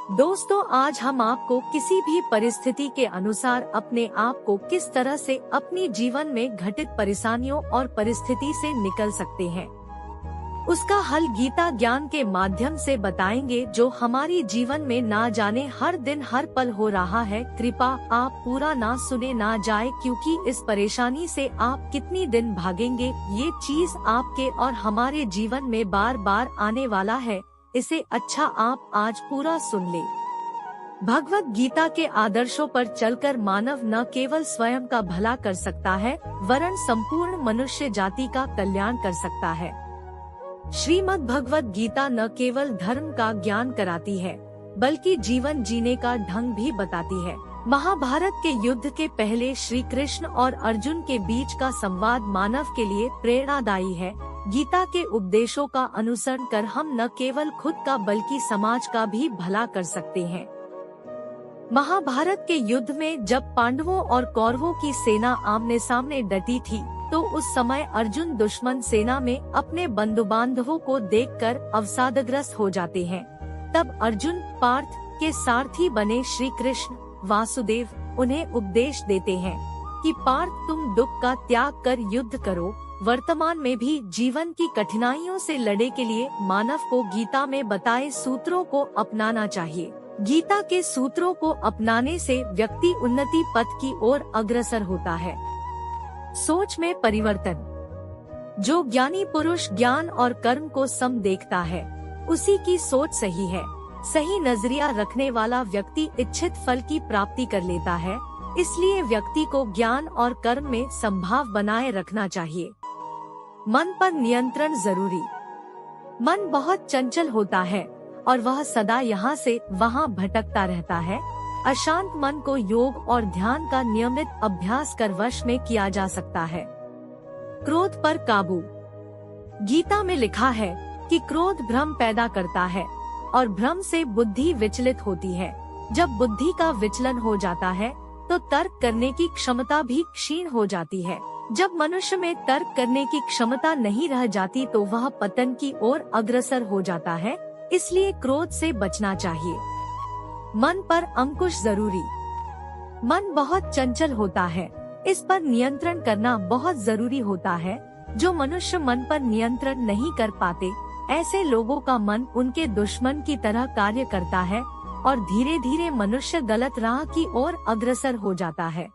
दोस्तों, आज हम आपको किसी भी परिस्थिति के अनुसार अपने आप को किस तरह से अपनी जीवन में घटित परेशानियों और परिस्थिति से निकल सकते हैं, उसका हल गीता ज्ञान के माध्यम से बताएंगे, जो हमारी जीवन में ना जाने हर दिन हर पल हो रहा है। कृपा आप पूरा ना सुने ना जाए, क्योंकि इस परेशानी से आप कितनी दिन भागेंगे, ये चीज आपके और हमारे जीवन में बार बार आने वाला है। इसे अच्छा आप आज पूरा सुन ले। भगवत गीता के आदर्शों पर चलकर मानव न केवल स्वयं का भला कर सकता है, वरन संपूर्ण मनुष्य जाति का कल्याण कर सकता है। श्रीमद् भगवत गीता न केवल धर्म का ज्ञान कराती है, बल्कि जीवन जीने का ढंग भी बताती है। महाभारत के युद्ध के पहले श्री कृष्ण और अर्जुन के बीच का संवाद मानव के लिए प्रेरणादायी है। गीता के उपदेशों का अनुसरण कर हम न केवल खुद का बल्कि समाज का भी भला कर सकते हैं। महाभारत के युद्ध में जब पांडवों और कौरवों की सेना आमने सामने डटी थी, तो उस समय अर्जुन दुश्मन सेना में अपने बंधु बांधवों को देखकर अवसादग्रस्त हो जाते हैं। तब अर्जुन पार्थ के सारथी बने श्री कृष्ण वासुदेव उन्हें उपदेश देते हैं कि पार्थ, तुम दुख का त्याग कर युद्ध करो। वर्तमान में भी जीवन की कठिनाइयों से लड़ने के लिए मानव को गीता में बताए सूत्रों को अपनाना चाहिए। गीता के सूत्रों को अपनाने से व्यक्ति उन्नति पथ की ओर अग्रसर होता है। सोच में परिवर्तन। जो ज्ञानी पुरुष ज्ञान और कर्म को सम देखता है, उसी की सोच सही है। सही नजरिया रखने वाला व्यक्ति इच्छित फल की प्राप्ति कर लेता है। इसलिए व्यक्ति को ज्ञान और कर्म में समभाव बनाए रखना चाहिए। मन पर नियंत्रण जरूरी। मन बहुत चंचल होता है और वह सदा यहाँ से वहाँ भटकता रहता है। अशांत मन को योग और ध्यान का नियमित अभ्यास कर वश में किया जा सकता है। क्रोध पर काबू। गीता में लिखा है कि क्रोध भ्रम पैदा करता है और भ्रम से बुद्धि विचलित होती है। जब बुद्धि का विचलन हो जाता है तो तर्क करने की क्षमता भी क्षीण हो जाती है। जब मनुष्य में तर्क करने की क्षमता नहीं रह जाती तो वह पतन की ओर अग्रसर हो जाता है। इसलिए क्रोध से बचना चाहिए। मन पर अंकुश जरूरी। मन बहुत चंचल होता है, इस पर नियंत्रण करना बहुत जरूरी होता है। जो मनुष्य मन पर नियंत्रण नहीं कर पाते, ऐसे लोगों का मन उनके दुश्मन की तरह कार्य करता है और धीरे धीरे मनुष्य गलत राह की ओर अग्रसर हो जाता है।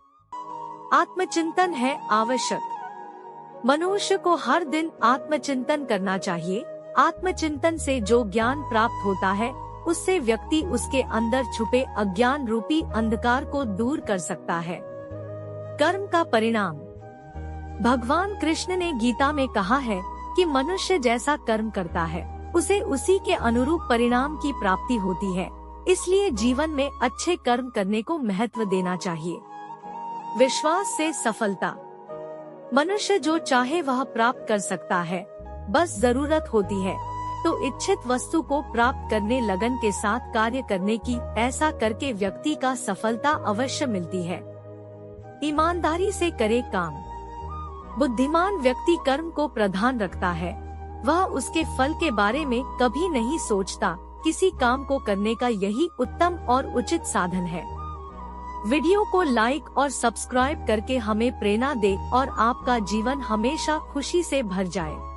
आत्मचिंतन है आवश्यक। मनुष्य को हर दिन आत्मचिंतन करना चाहिए। आत्मचिंतन से जो ज्ञान प्राप्त होता है, उससे व्यक्ति उसके अंदर छुपे अज्ञान रूपी अंधकार को दूर कर सकता है। कर्म का परिणाम। भगवान कृष्ण ने गीता में कहा है कि मनुष्य जैसा कर्म करता है, उसे उसी के अनुरूप परिणाम की प्राप्ति होती है। इसलिए जीवन में अच्छे कर्म करने को महत्व देना चाहिए। विश्वास से सफलता। मनुष्य जो चाहे वह प्राप्त कर सकता है, बस जरूरत होती है तो इच्छित वस्तु को प्राप्त करने लगन के साथ कार्य करने की। ऐसा करके व्यक्ति का सफलता अवश्य मिलती है। ईमानदारी से करे काम। बुद्धिमान व्यक्ति कर्म को प्रधान रखता है। वह उसके फल के बारे में कभी नहीं सोचता। किसी काम को करने का यही उत्तम और उचित साधन है। वीडियो को लाइक और सब्सक्राइब करके हमें प्रेरणा दे और आपका जीवन हमेशा खुशी से भर जाए।